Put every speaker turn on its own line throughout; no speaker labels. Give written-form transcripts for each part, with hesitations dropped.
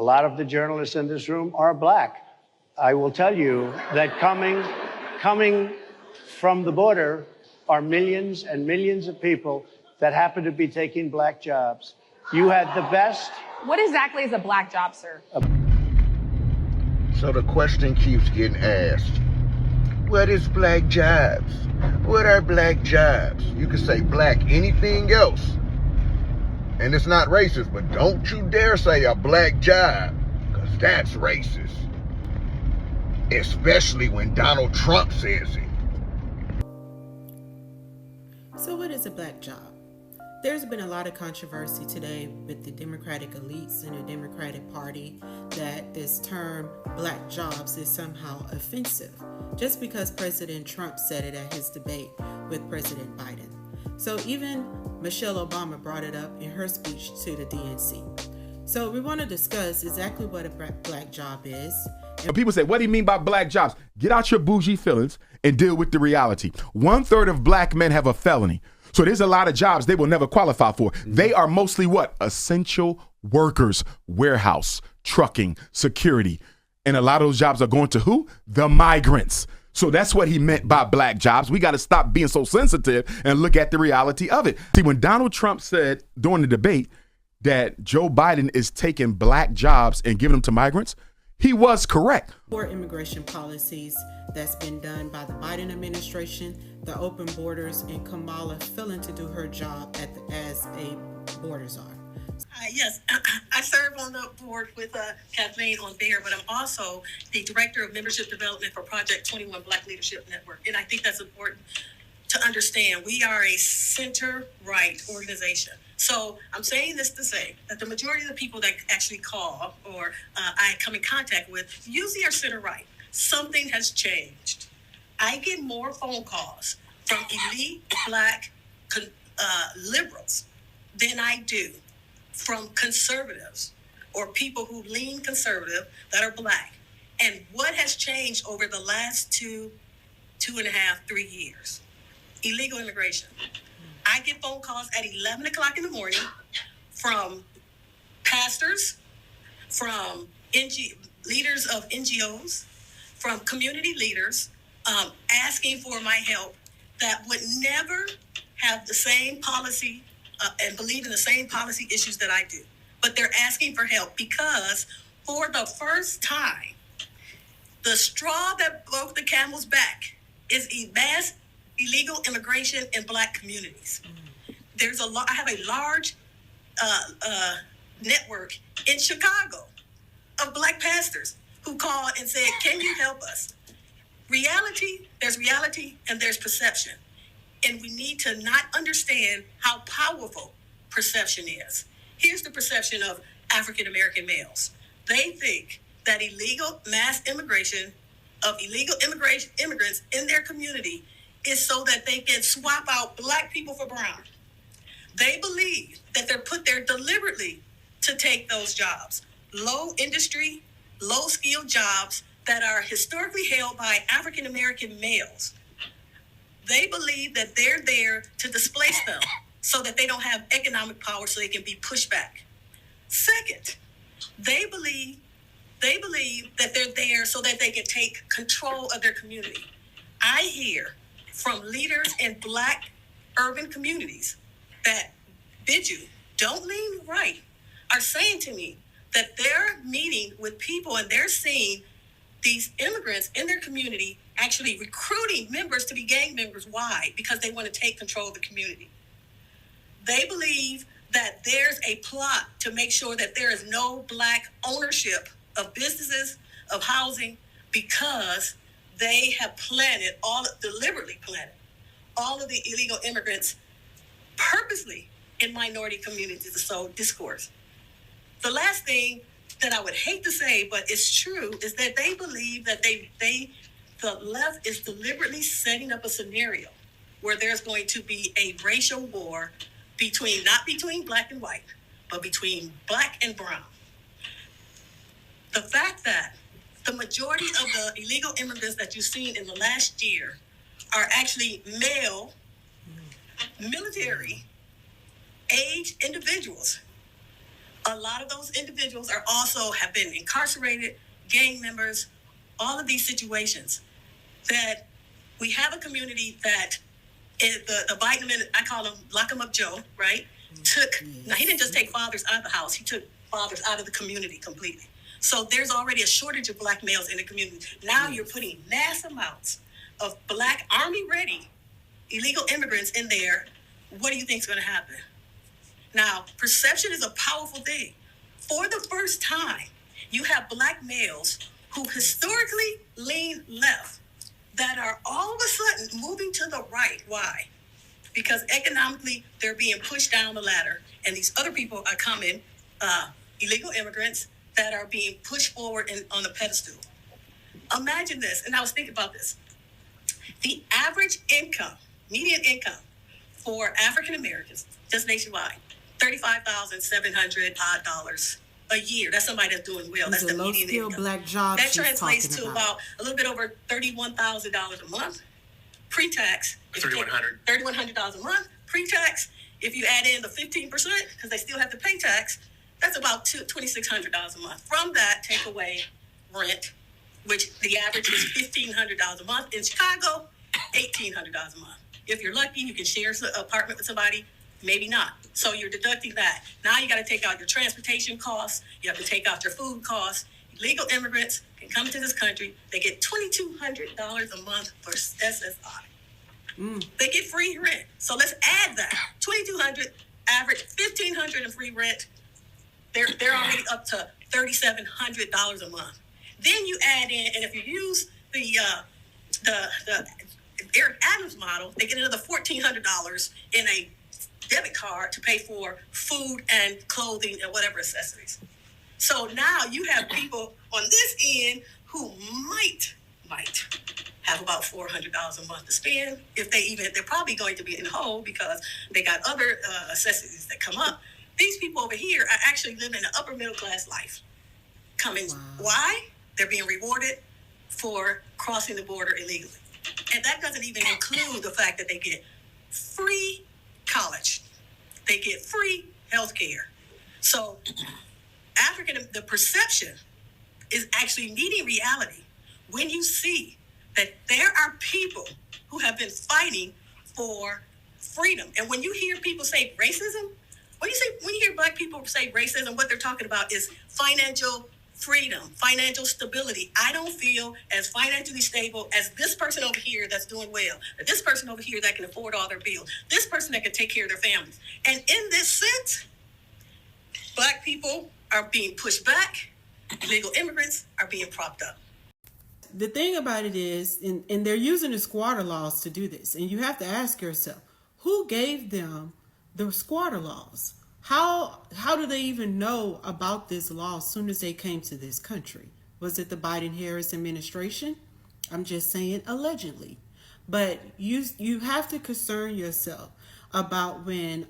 lot of the journalists in this room are black. I will tell you that coming from the border are millions and millions of people that happen to be taking black jobs. You had the best.
What exactly is a black job, sir?
So the question keeps getting asked, what is black jobs? What are black jobs? You can say black anything else, and it's not racist, but don't you dare say a black job, because that's racist. Especially when Donald Trump says it.
So what is a black job? There's been a lot of controversy today with the Democratic elites and the Democratic Party that this term black jobs is somehow offensive, just because President Trump said it at his debate with President Biden. So even Michelle Obama brought it up in her speech to the DNC. So we want to discuss exactly what a black job is.
And people say, what do you mean by black jobs? Get out your bougie feelings and deal with the reality. 1/3 of black men have a felony. So there's a lot of jobs they will never qualify for. They are mostly what? Essential workers, warehouse, trucking, security. And a lot of those jobs are going to who? The migrants. So that's what he meant by black jobs. We got to stop being so sensitive and look at the reality of it. See, when Donald Trump said during the debate that Joe Biden is taking black jobs and giving them to migrants, he was correct.
For immigration policies that's been done by the Biden administration, the open borders, and Kamala failing to do her job as a border czar.
Yes, I serve on the board with Kathleen on there, but I'm also the Director of Membership Development for Project 21 Black Leadership Network. And I think that's important to understand. We are a center-right organization. So I'm saying this to say that the majority of the people that actually call or I come in contact with usually are center-right. Something has changed. I get more phone calls from elite black liberals than I do from conservatives or people who lean conservative that are black. And what has changed over the last 2.5, 3 years? Illegal immigration. I get phone calls at 11 o'clock in the morning from pastors, from leaders of NGOs, from community leaders, asking for my help that would never have the same policy and believe in the same policy issues that I do. But they're asking for help because for the first time, the straw that broke the camel's back is mass illegal immigration in black communities. I have a large network in Chicago of black pastors who called and said, can you help us? There's reality and there's perception. And we need to not understand how powerful perception is. Here's the perception of African-American males. They think that mass immigration of illegal immigrants in their community is so that they can swap out black people for brown. They believe that they're put there deliberately to take those jobs. Low industry, low skilled jobs that are historically held by African-American males. They believe that they're there to displace them so that they don't have economic power so they can be pushed back. Second, they believe that they're there so that they can take control of their community. I hear from leaders in black urban communities that bid you, don't lean right, are saying to me that they're meeting with people and they're seeing these immigrants in their community actually recruiting members to be gang members. Why? Because they want to take control of the community. They believe that there's a plot to make sure that there is no black ownership of businesses, of housing, because they have deliberately planted all of the illegal immigrants purposely in minority communities to sow discourse. The last thing that I would hate to say, but it's true, is that they believe that the left is deliberately setting up a scenario where there's going to be a racial war not between black and white, but between black and brown. The fact that the majority of the illegal immigrants that you've seen in the last year are actually male, military age individuals a lot of those individuals are also have been incarcerated, gang members, all of these situations that we have a community that the Biden admin, I call him lock him up Joe, right? Now he didn't just take fathers out of the house, he took fathers out of the community completely. So there's already a shortage of black males in the community. Now you're putting mass amounts of black army ready illegal immigrants in there. What do you think is going to happen? Now, perception is a powerful thing. For the first time, you have black males who historically lean left that are all of a sudden moving to the right. Why? Because economically, they're being pushed down the ladder, and these other people are coming, illegal immigrants, that are being pushed forward on the pedestal. Imagine this, and I was thinking about this. The average income, median income for African Americans, just nationwide, $35,700 a year. That's somebody that's doing well. That's the median income.
Black jobs
that translates to about a little bit over $31,000 a month pre-tax. $3,100 a month pre-tax. If you add in the 15%, because they still have to pay tax, that's about $2,600 a month. From that, take away rent, which the average is $1,500 a month. In Chicago, $1,800 a month. If you're lucky, you can share an apartment with somebody. Maybe not. So you're deducting that. Now you got to take out your transportation costs. You have to take out your food costs. Illegal immigrants can come to this country. They get $2,200 a month for SSI. They get free rent. So let's add that. $2,200 average, $1,500 in free rent. They're already up to $3,700 a month. Then you add in, and if you use the Eric Adams model, they get another $1,400 in a debit card to pay for food and clothing and whatever accessories. So now you have people on this end who might have about $400 a month to spend. If they're probably going to be in the hole because they got other accessories that come up. These people over here are actually living an upper middle class life. Why? They're being rewarded for crossing the border illegally. And that doesn't even include the fact that they get free college. They get free health care. So the perception is actually meeting reality when you see that there are people who have been fighting for freedom. And when you hear people say racism, when you hear black people say racism, what they're talking about is financial freedom, financial stability. I don't feel as financially stable as this person over here that's doing well, or this person over here that can afford all their bills, this person that can take care of their families. And in this sense, black people are being pushed back, illegal immigrants are being propped up.
The thing about it is, and they're using the squatter laws to do this, and you have to ask yourself, who gave them the squatter laws? How do they even know about this law as soon as they came to this country? Was it the Biden-Harris administration? I'm just saying allegedly. But you have to concern yourself about when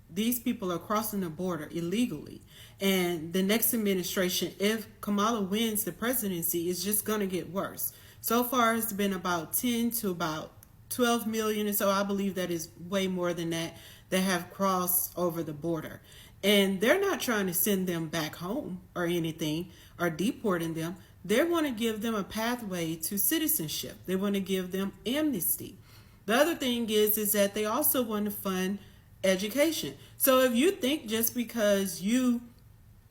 these people are crossing the border illegally. And the next administration, if Kamala wins the presidency, is just going to get worse. So far, it's been about 10 to about 12 million or so. I believe that is way more than that have crossed over the border. And they're not trying to send them back home or anything or deporting them. They want to give them a pathway to citizenship. They want to give them amnesty. The other thing is that they also want to fund education. So if you think just because you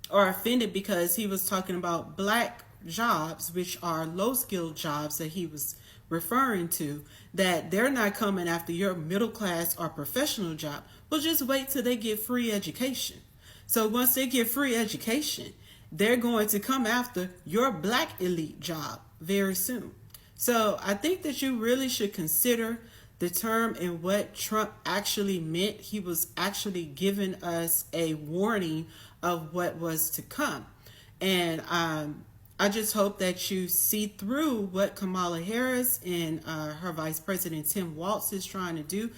are offended because he was talking about black jobs, which are low-skilled jobs that he was referring to, that they're not coming after your middle class or professional job, well, just wait till they get free education. So once they get free education, they're going to come after your black elite job very soon. So I think that you really should consider the term and what Trump actually meant. He was actually giving us a warning of what was to come. And I just hope that you see through what Kamala Harris and her Vice President Tim Walz is trying to do.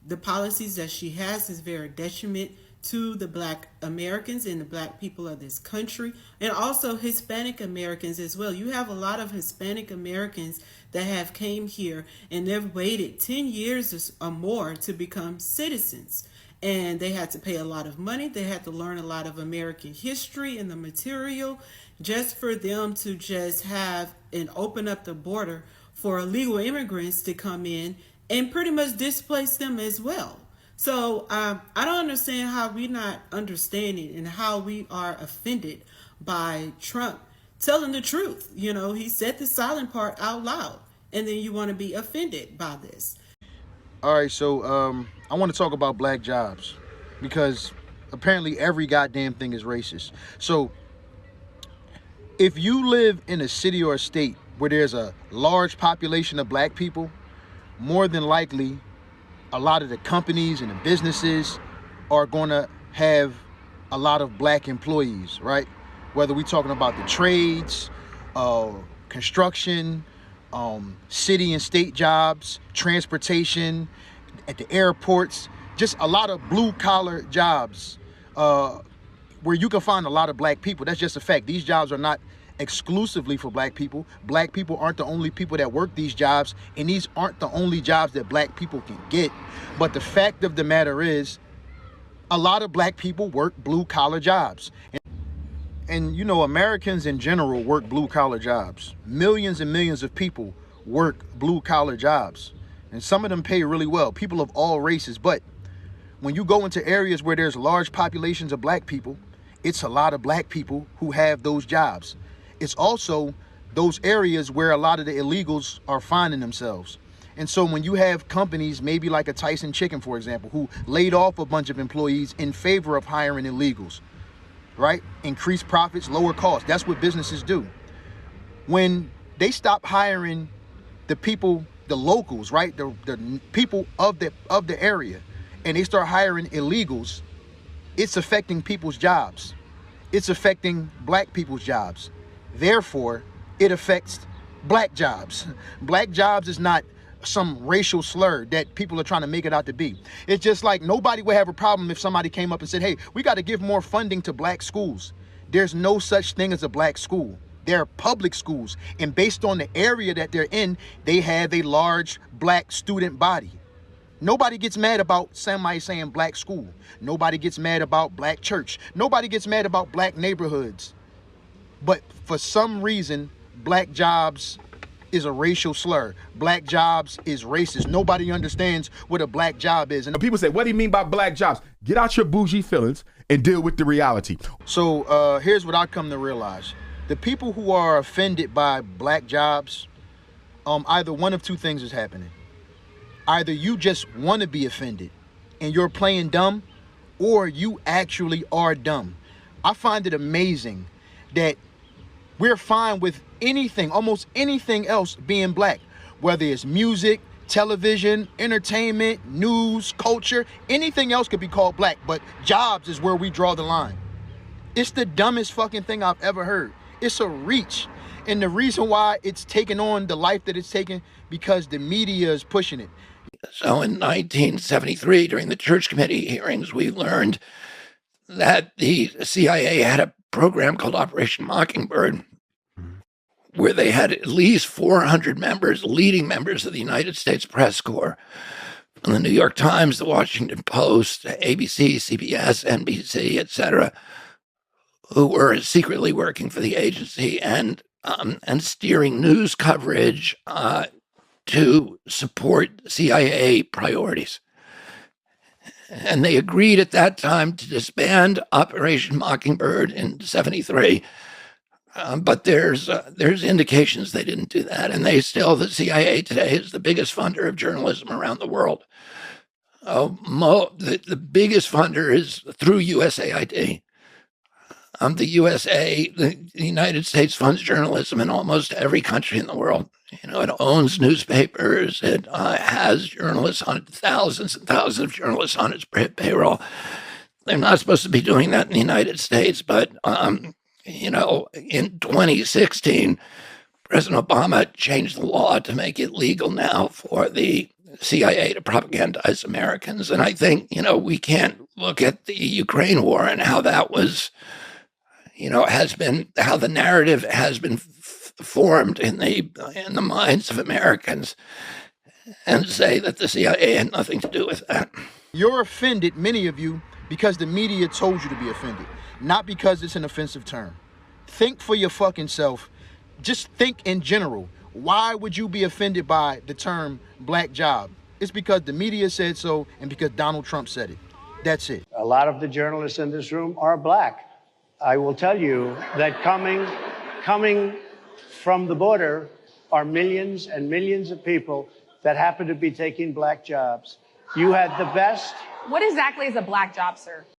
The policies that she has is very detriment to the black Americans and the black people of this country, and also Hispanic Americans as well. You have a lot of Hispanic Americans that have came here and they've waited 10 years or more to become citizens. and they had to pay a lot of money. They had to learn a lot of American history and the material just for them to just have and open up the border for illegal immigrants to come in and pretty much displace them as well. So I don't understand how we're not understanding and how we are offended by Trump telling the truth. You know, he said the silent part out loud, and then you want to be offended by this.
All right, so I want to talk about black jobs because apparently every goddamn thing is racist. So if you live in a city or a state where there's a large population of black people, more than likely a lot of the companies and the businesses are going to have a lot of black employees, right? Whether we're talking about the trades, construction, city and state jobs, transportation, at the airports, just a lot of blue collar jobs where you can find a lot of black people. That's just a fact. These jobs are not exclusively for black people. Black people aren't the only people that work these jobs, and these aren't the only jobs that black people can get. But the fact of the matter is, a lot of black people work blue collar jobs. And you know, Americans in general work blue collar jobs. Millions and millions of people work blue collar jobs, and some of them pay really well, people of all races. But when you go into areas where there's large populations of black people, it's a lot of black people who have those jobs. It's also those areas where a lot of the illegals are finding themselves. And so when you have companies, maybe like a Tyson Chicken, for example, who laid off a bunch of employees in favor of hiring illegals, right? Increase profits, lower costs. That's what businesses do. When they stop hiring the people, the locals, right? The people of the area, and they start hiring illegals, it's affecting people's jobs. It's affecting black people's jobs. Therefore, it affects black jobs. Black jobs is not some racial slur that people are trying to make it out to be. It's just like nobody would have a problem if somebody came up and said, hey, we got to give more funding to black schools. There's no such thing as a black school. They're public schools. And based on the area that they're in, they have a large black student body. Nobody gets mad about somebody saying black school. Nobody gets mad about black church. Nobody gets mad about black neighborhoods. But for some reason, black jobs is a racial slur. Black jobs is racist. Nobody understands what a black job is. And
People say, what do you mean by black jobs? Get out your bougie feelings and deal with the reality.
so here's what I come to realize. The people who are offended by black jobs, either one of two things is happening. Either you just want to be offended and you're playing dumb, or you actually are dumb. I find it amazing that we're fine with anything, almost anything else being black, whether it's music, television, entertainment, news, culture, anything else could be called black, but jobs is where we draw the line. It's the dumbest fucking thing I've ever heard. It's a reach. And the reason why it's taken on the life that it's taken, because the media is pushing it.
So in 1973, during the Church Committee hearings, we learned that the CIA had a program called Operation Mockingbird, where they had at least 400 members, leading members of the United States Press Corps, from the New York Times, the Washington Post, ABC, CBS, NBC, etc., who were secretly working for the agency and steering news coverage to support CIA priorities. And they agreed at that time to disband Operation Mockingbird in '73. But there's indications they didn't do that. And the CIA today is the biggest funder of journalism around the world. The biggest funder is through USAID. The United States funds journalism in almost every country in the world. You know, it owns newspapers. It has journalists on it, thousands and thousands of journalists on its payroll. They're not supposed to be doing that in the United States, but in 2016, President Obama changed the law to make it legal now for the CIA to propagandize Americans. And I think, we can't look at the Ukraine war and how that was, how the narrative has been formed in the minds of Americans and say that the CIA had nothing to do with that.
You're offended, many of you, because the media told you to be offended, not because it's an offensive term. Think for your fucking self. Just think in general. Why would you be offended by the term black job? It's because the media said so and because Donald Trump said it. That's it.
A lot of the journalists in this room are black. I will tell you that coming from the border are millions and millions of people that happen to be taking black jobs. You had the best.
What exactly is a black job, sir?